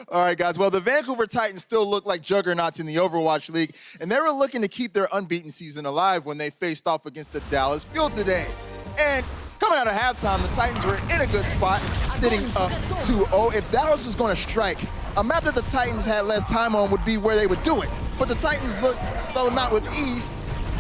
All right, guys. Well, the Vancouver Titans still look like juggernauts in the Overwatch League, and they were looking to keep their unbeaten season alive when they faced off against the Dallas Fuel today. And coming out of halftime, the Titans were in a good spot, sitting up 2-0. If Dallas was going to strike, a map that the Titans had less time on would be where they would do it. But the Titans looked, though not with ease,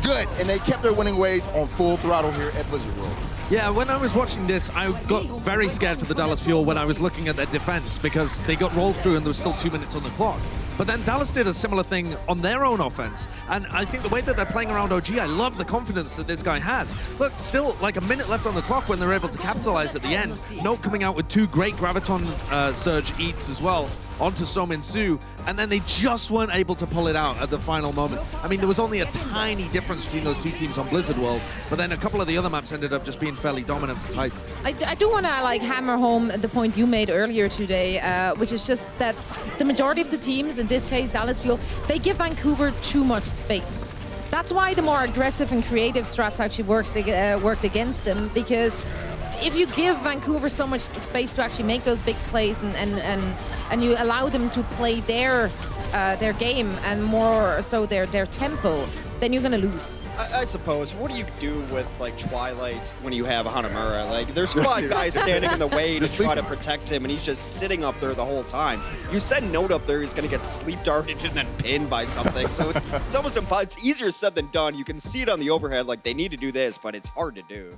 good, and they kept their winning ways on full throttle here at Blizzard World. Yeah, when I was watching this, I got very scared for the Dallas Fuel when I was looking at their defense because they got rolled through and there was still 2 minutes on the clock. But then Dallas did a similar thing on their own offense. And I think the way that they're playing around OG, I love the confidence that this guy has. Look, still like a minute left on the clock when they're able to capitalize at the end. Note coming out with 2 great Graviton Surge eats as well onto Somin Su, and then they just weren't able to pull it out at the final moments. I mean, there was only a tiny difference between those 2 teams on Blizzard World, but then a couple of the other maps ended up just being fairly dominant for Titans. I do want to like hammer home the point you made earlier today, which is just that the majority of the teams, in this case Dallas Fuel, they give Vancouver too much space. That's why the more aggressive and creative strats actually worked against them, because if you give Vancouver so much space to actually make those big plays and you allow them to play their game and more so their tempo, then you're gonna lose. I suppose. What do you do with like Twilight when you have Hanamura? Like, there's 5 guys standing in the way to try to protect him, and he's just sitting up there the whole time. You send Note up there, he's gonna get sleep darted and then pinned by something. So it's almost impossible. It's easier said than done. You can see it on the overhead, like they need to do this, but it's hard to do.